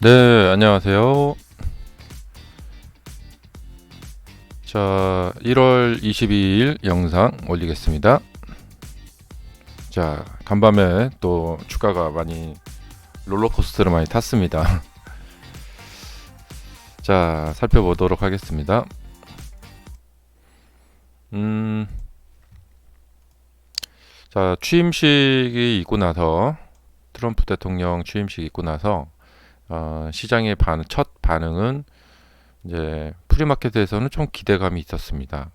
네, 안녕하세요. 자, 1월 22일 영상 올리겠습니다. 자, 간밤에 또 주가가 많이 롤러코스터를 많이 탔습니다. 자, 살펴보도록 하겠습니다. 음, 자, 취임식이 있고 나서 트럼프 대통령 취임식이 있고 나서 시장의 첫 반응은 이제 프리마켓에서는 좀 기대감이 있었습니다.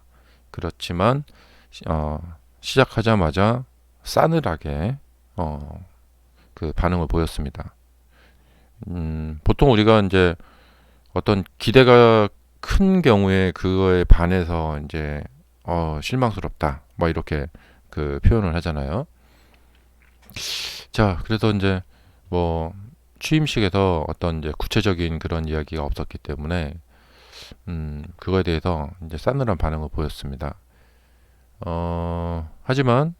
그렇지만 어, 시작하자마자 싸늘하게 그 반응을 보였습니다. 보통 우리가 이제 어떤 기대가 큰 경우에 그거에 반해서 이제 실망스럽다 뭐 이렇게 그 표현을 하잖아요. 자, 그래서 이제 뭐 취임식에서 어떤 이제 구체적인 그런 이야기가 없었기 때문에 그거에 대해서 이제 싸늘한 반응을 보였습니다. 하지만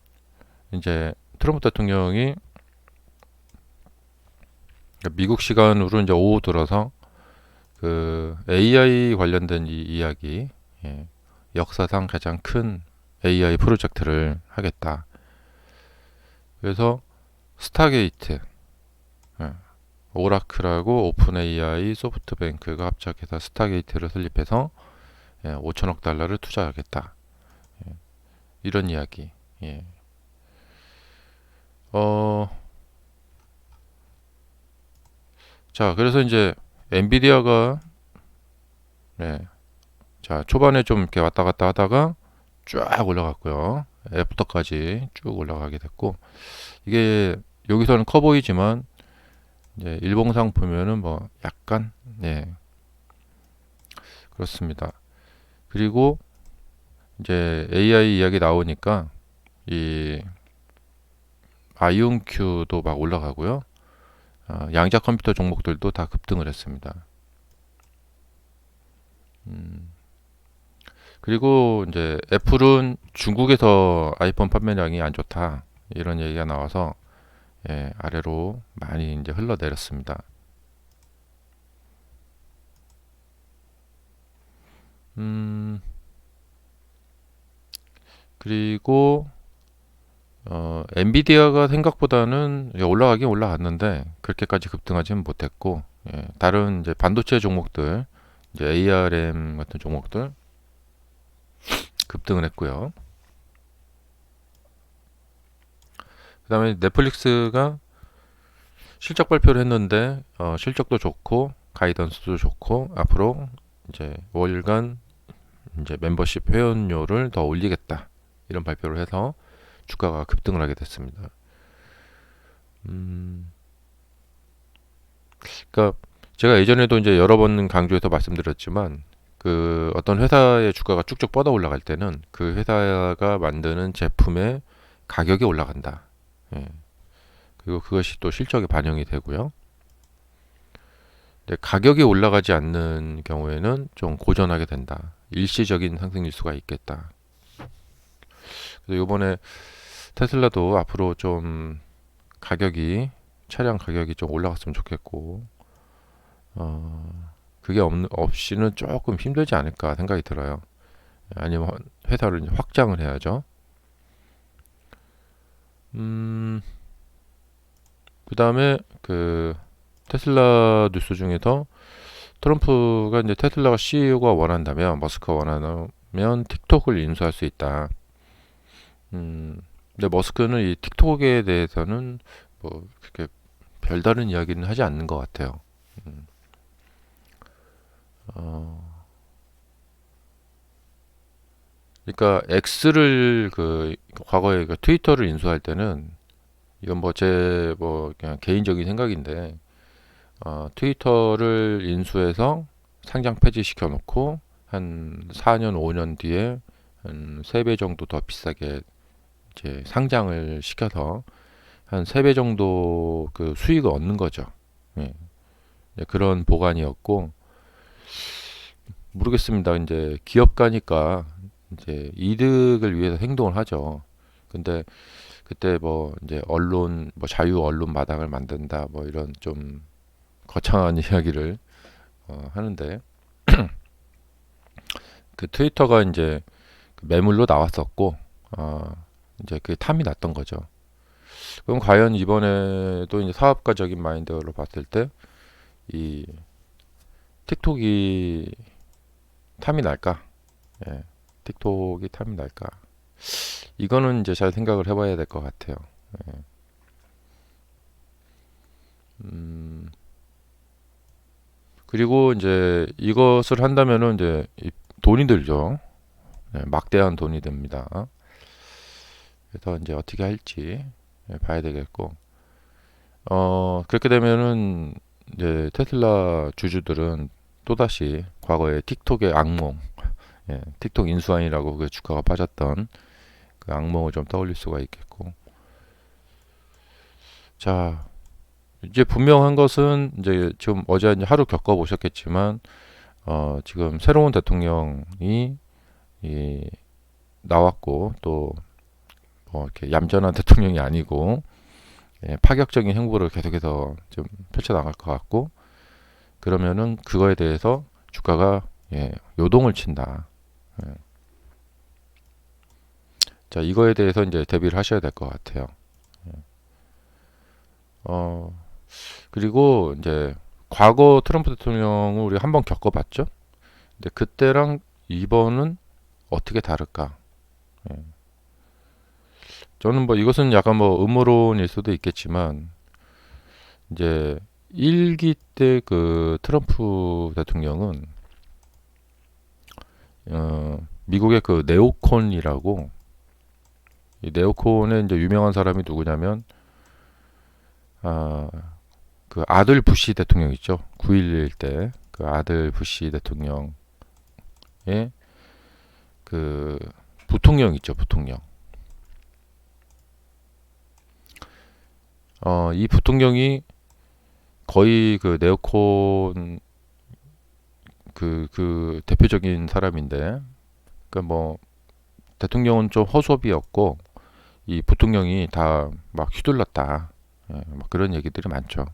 이제 트럼프 대통령이 미국 시간으로 이제 오후 들어서 그 AI 관련된 이 이야기, 예, 역사상 가장 큰 AI 프로젝트를 하겠다. 그래서 스타게이트, 예, 오라클하고 오픈 AI, 소프트뱅크가 합작해서 스타게이트를 설립해서 5천억 달러를 투자하겠다. 이런 이야기. 예. 어, 자, 그래서 이제 엔비디아가 네, 자, 초반에 좀 이렇게 왔다 갔다 하다가 쫙 올라갔고요. 애프터까지 쭉 올라가게 됐고, 이게 여기서는 커 보이지만 이제 일봉상 보면은 뭐 약간 네, 그렇습니다. 그리고 이제 AI 이야기 나오니까 이 아이온큐도 막 올라가고요. 양자 컴퓨터 종목들도 다 급등을 했습니다. 음, 그리고 이제 애플은 중국에서 아이폰 판매량이 안 좋다 이런 얘기가 나와서 아래로 많이 이제 흘러내렸습니다. 음, 그리고 엔비디아가 생각보다는 올라가긴 올라갔는데 그렇게까지 급등하지는 못했고, 다른 이제 반도체 종목들, 이제 ARM 같은 종목들 급등을 했고요. 그다음에 넷플릭스가 실적 발표를 했는데 실적도 좋고 가이던스도 좋고 앞으로 이제 월간 이제 멤버십 회원료를 더 올리겠다 이런 발표를 해서 주가가 급등을 하게 됐습니다. 음, 그러니까 제가 예전에도 이제 여러 번 강조해서 말씀드렸지만 그 어떤 회사의 주가가 쭉쭉 뻗어 올라갈 때는 그 회사가 만드는 제품의 가격이 올라간다. 예. 그리고 그것이 또 실적에 반영이 되고요. 근데 가격이 올라가지 않는 경우에는 좀 고전하게 된다. 일시적인 상승일 수가 있겠다. 그래서 이번에 테슬라도 앞으로 좀 가격이 차량 가격이 좀 올라갔으면 좋겠고 그게 없이는 조금 힘들지 않을까 생각이 들어요. 아니면 회사를 이제 확장을 해야죠. 음, 그 다음에 그 테슬라 뉴스 중에서 트럼프가 이제 테슬라가 CEO가 원한다면 머스크가 원하면 틱톡을 인수할 수 있다. 근데 머스크는 이 틱톡에 대해서는 뭐 그렇게 별다른 이야기는 하지 않는 것 같아요. 음, 어, 그러니까 X를 그 과거에 그 트위터를 인수할 때는 이건 뭐 제 뭐 그냥 개인적인 생각인데 트위터를 인수해서 상장 폐지시켜 놓고 한 4년 5년 뒤에 한 3배 정도 더 비싸게 이제 상장을 시켜서 한 3배 정도 그 수익을 얻는 거죠. 예, 그런 보관이었고 모르겠습니다. 이제 기업가니까 이제 이득을 위해서 행동을 하죠. 근데 그때 뭐 이제 언론 뭐 자유 언론 마당을 만든다 뭐 이런 좀 거창한 이야기를 하는데 그 트위터가 이제 그 매물로 나왔었고 이제 그 탐이 났던 거죠. 그럼 과연 이번에도 이제 사업가적인 마인드로 봤을 때 이 틱톡이 탐이 날까? 예, 틱톡이 탐이 날까? 이거는 이제 잘 생각을 해봐야 될 것 같아요. 예. 그리고 이제 이것을 한다면은 이제 돈이 들죠. 예, 막대한 돈이 듭니다. 그래서 이제 어떻게 할지 봐야 되겠고, 그렇게 되면은 이제 테슬라 주주들은 또다시 과거에 틱톡의 악몽, 틱톡 인수환이라고 그 주가가 빠졌던 그 악몽을 좀 떠올릴 수가 있겠고, 자, 이제 분명한 것은 이제 지금 어제 이제 하루 겪어보셨겠지만, 지금 새로운 대통령이 나왔고 또 뭐 이렇게 얌전한 대통령이 아니고 파격적인 행보를 계속해서 좀 펼쳐 나갈 것 같고 그러면은 그거에 대해서 주가가 요동을 친다. 예. 자 이거에 대해서 이제 대비를 하셔야 될 것 같아요. 어 그리고 이제 과거 트럼프 대통령을 우리 한번 겪어봤죠. 근데 그때랑 이번은 어떻게 다를까? 예. 저는 뭐 이것은 약간 뭐 음모론일 수도 있겠지만 이제 1기 때 그 트럼프 대통령은 미국의 그 네오콘이라고 이 네오콘의 이제 유명한 사람이 누구냐면 그 아들 부시 대통령 있죠. 9.11 때 그 아들 부시 대통령의 그 부통령 있죠. 부통령. 이 부통령이 거의 그 네오콘 그 대표적인 사람인데, 그러니까 뭐 대통령은 좀 허수아비였고 이 부통령이 다 막 휘둘렀다, 막 그런 얘기들이 많죠.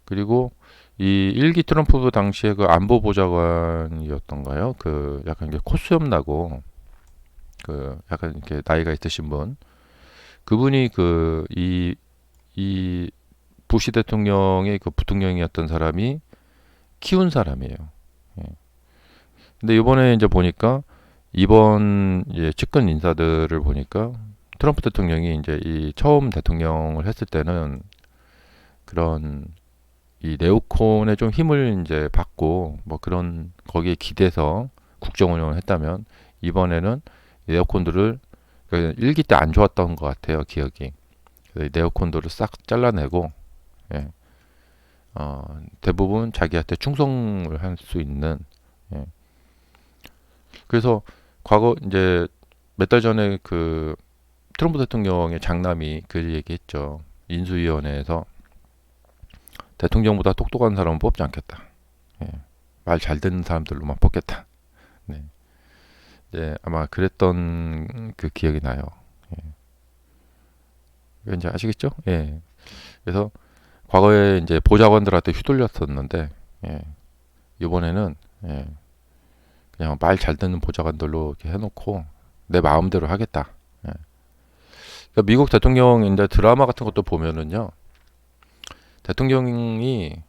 그리고 이 1기 트럼프 당시에 그 안보보좌관이었던가요? 그 약간 이게 콧수염 나고 그 약간 이렇게 나이가 있으신 분, 그분이 이 부시 대통령의 그 부통령이었던 사람이 키운 사람이에요. 예. 근데 이번에 이제 보니까 이번 측근 인사들을 보니까 트럼프 대통령이 이제 이 처음 대통령을 했을 때는 그런 이 네오콘에 좀 힘을 이제 받고 뭐 그런 거기에 기대서 국정 운영을 했다면 이번에는 네오콘들을 그 일기 때 안 좋았던 것 같아요 기억이. 그래서 이 네오콘들을 싹 잘라내고 예, 대부분 자기한테 충성을 할 수 있는 예. 그래서 과거 이제 몇 달 전에 그 트럼프 대통령의 장남이 그 얘기했죠. 인수위원회에서 대통령보다 똑똑한 사람은 뽑지 않겠다. 예. 말 잘 듣는 사람들로만 뽑겠다. 네. 네, 아마 그랬던 그 기억이 나요. 예. 이제 아시겠죠? 예. 그래서 과거에 이제 보좌관들한테 휘둘렸었는데, 예. 이번에는 예. 그냥 말 잘 듣는 보좌관들로 이렇게 해놓고 내 마음대로 하겠다. 예. 그러니까 미국 대통령 이제 드라마 같은 것도 보면은요, 대통령이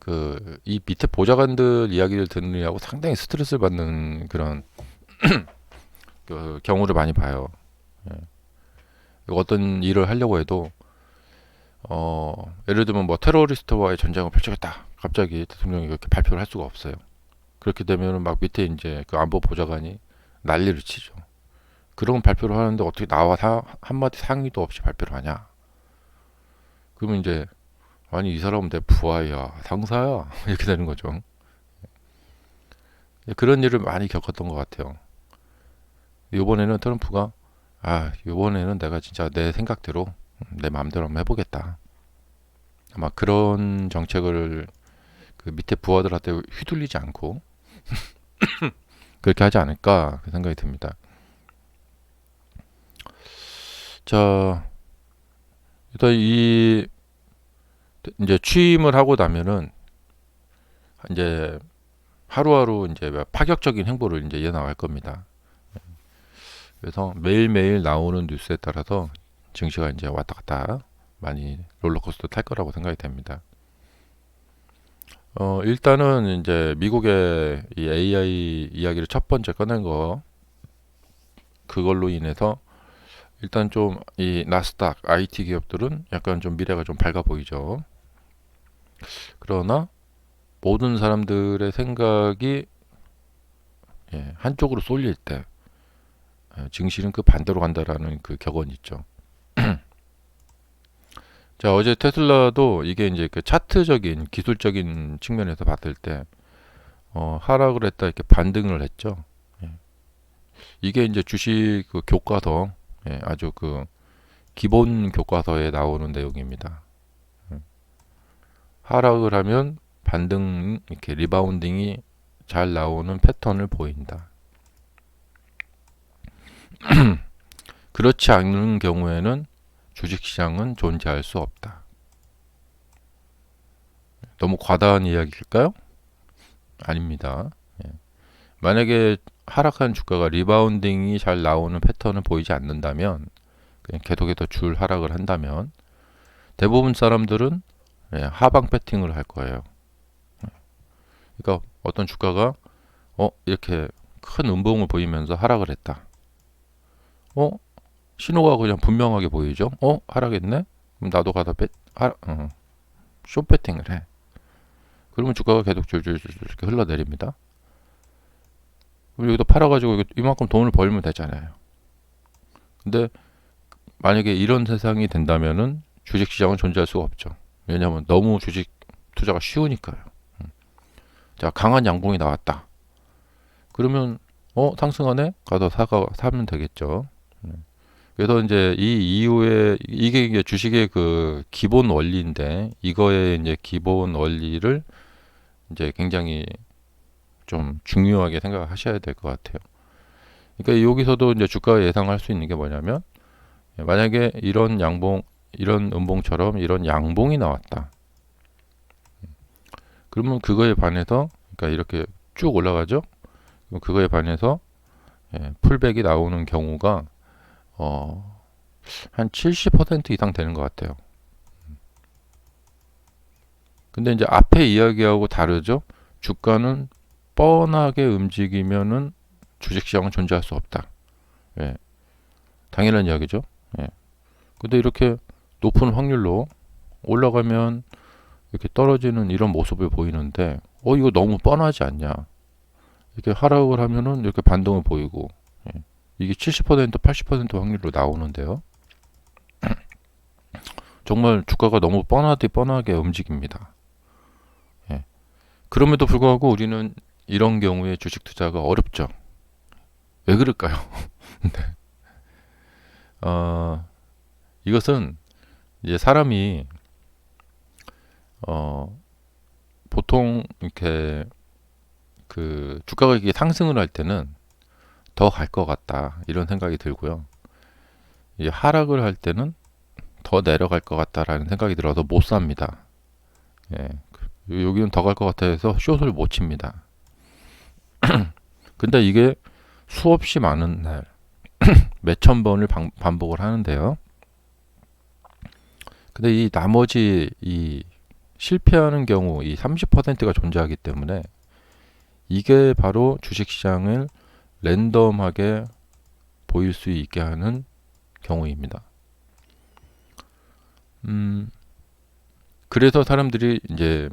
그 이 밑에 보좌관들 이야기를 들으려고 상당히 스트레스를 받는 그런 그 경우를 많이 봐요. 예. 어떤 일을 하려고 해도 예를 들면 뭐 테러리스트와의 전쟁을 펼치겠다. 갑자기 대통령이 이렇게 발표를 할 수가 없어요. 그렇게 되면은 막 밑에 이제 그 안보 보좌관이 난리를 치죠. 그런 발표를 하는데 어떻게 나와 한마디 상의도 없이 발표를 하냐? 그러면 이제 아니 이 사람은 내 부하야, 상사야 이렇게 되는 거죠. 그런 일을 많이 겪었던 것 같아요. 이번에는 트럼프가 이번에는 내가 진짜 내 생각대로 내 마음대로 한번 해보겠다. 아마 그런 정책을 그 밑에 부하들한테 휘둘리지 않고 그렇게 하지 않을까 그 생각이 듭니다. 자, 일단 이 이제 취임을 하고 나면은 이제 하루하루 이제 파격적인 행보를 이제 이어나갈 겁니다. 그래서 매일매일 나오는 뉴스에 따라서 증시가 이제 왔다 갔다 많이 롤러코스터 탈 거라고 생각이 됩니다. 일단은 이제 미국의 이 AI 이야기를 첫 번째 꺼낸 거, 그걸로 인해서 일단 좀 이 나스닥 IT 기업들은 약간 좀 미래가 좀 밝아 보이죠. 그러나 모든 사람들의 생각이 한쪽으로 쏠릴 때 증시는 그 반대로 간다라는 그 격언이 있죠. 자, 어제 테슬라도 이게 이제 그 차트적인 기술적인 측면에서 봤을 때 하락을 했다 이렇게 반등을 했죠. 예. 이게 이제 주식 그 교과서, 아주 그 기본 교과서에 나오는 내용입니다. 하락을 하면 반등 이렇게 리바운딩이 잘 나오는 패턴을 보인다. 그렇지 않은 경우에는 주식시장은 존재할 수 없다. 너무 과다한 이야기일까요? 아닙니다. 예. 만약에 하락한 주가가 리바운딩이 잘 나오는 패턴을 보이지 않는다면, 그냥 계속해서 줄 하락을 한다면 대부분 사람들은 하방 배팅을 할 거예요. 그러니까 어떤 주가가 이렇게 큰 음봉을 보이면서 하락을 했다. 신호가 그냥 분명하게 보이죠. 하락했네? 그럼 나도 가서 숏 배팅을 해. 그러면 주가가 계속 줄줄줄 이렇게 흘러내립니다. 그럼 여기도 팔아가지고 이만큼 돈을 벌면 되잖아요. 근데 만약에 이런 세상이 된다면은 주식시장은 존재할 수가 없죠. 왜냐하면 너무 주식 투자가 쉬우니까요. 자, 강한 양봉이 나왔다. 그러면 상승하네? 가서 사면 되겠죠. 그래서 이제 이 이후에 이게 이제 주식의 그 기본 원리인데, 이거의 이제 기본 원리를 이제 굉장히 좀 중요하게 생각하셔야 될 것 같아요. 그러니까 여기서도 이제 주가 예상할 수 있는 게 뭐냐면, 만약에 이런 양봉, 이런 음봉처럼 이런 양봉이 나왔다. 그러면 그거에 반해서, 그러니까 이렇게 쭉 올라가죠. 그럼 그거에 반해서 풀백이 나오는 경우가 한 70% 이상 되는 것 같아요. 근데 이제 앞에 이야기하고 다르죠. 주가는 뻔하게 움직이면은 주식시장은 존재할 수 없다. 당연한 이야기죠. 근데 이렇게 높은 확률로 올라가면 이렇게 떨어지는 이런 모습을 보이는데, 이거 너무 뻔하지 않냐. 이렇게 하락을 하면은 이렇게 반등을 보이고, 이게 70% 80% 확률로 나오는데요. 정말 주가가 너무 뻔하게 움직입니다. 그럼에도 불구하고 우리는 이런 경우에 주식 투자가 어렵죠. 왜 그럴까요? 네. 이것은 이제 사람이 보통 이렇게 그 주가가 이게 상승을 할 때는 더 갈 것 같다 이런 생각이 들고요. 이제 하락을 할 때는 더 내려갈 것 같다라는 생각이 들어서 못 삽니다. 여기는 더 갈 것 같아서 숏을 못 칩니다. 근데 이게 수없이 많은 날 몇천 번을 반복을 하는데요. 근데 이 나머지 이 실패하는 경우 이 30%가 존재하기 때문에 이게 바로 주식시장을 랜덤하게 보일 수 있게 하는 경우입니다. 그래서 사람들이 이제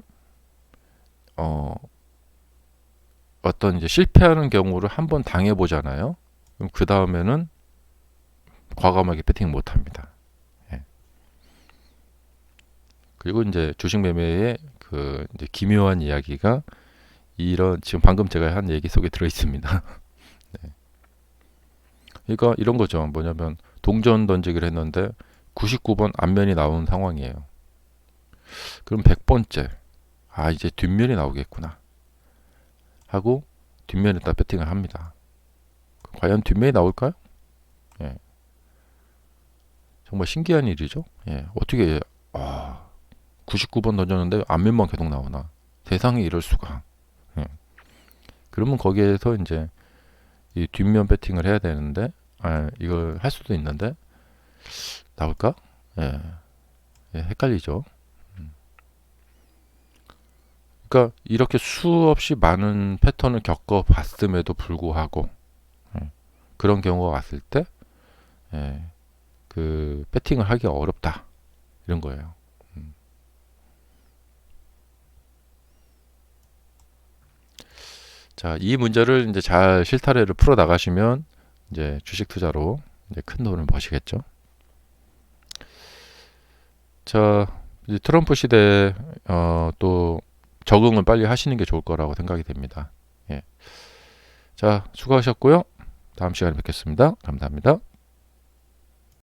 어떤 이제 실패하는 경우를 한번 당해보잖아요. 그럼 그 다음에는 과감하게 배팅 못합니다. 그리고 이제 주식 매매의 그 이제 기묘한 이야기가 이런 지금 방금 제가 한 얘기 속에 들어 있습니다. 그러니까 이런 거죠. 뭐냐면 동전 던지기를 했는데 99번 앞면이 나오는 상황이에요. 그럼 100번째 이제 뒷면이 나오겠구나 하고 뒷면에다 배팅을 합니다. 과연 뒷면이 나올까요? 정말 신기한 일이죠. 어떻게 99번 던졌는데 안면만 계속 나오나? 세상에 이럴 수가. 예. 그러면 거기에서 이제 이 뒷면 배팅을 해야 되는데, 이걸 할 수도 있는데 나올까? 예, 헷갈리죠. 그러니까 이렇게 수없이 많은 패턴을 겪어봤음에도 불구하고 그런 경우가 왔을 때 그 배팅을 하기 어렵다 이런 거예요. 자, 이 문제를 이제 잘 실타래를 풀어 나가시면 이제 주식 투자로 이제 큰 돈을 버시겠죠. 자, 이제 트럼프 시대에 또 적응을 빨리 하시는 게 좋을 거라고 생각이 됩니다. 예. 자, 수고하셨고요. 다음 시간에 뵙겠습니다. 감사합니다.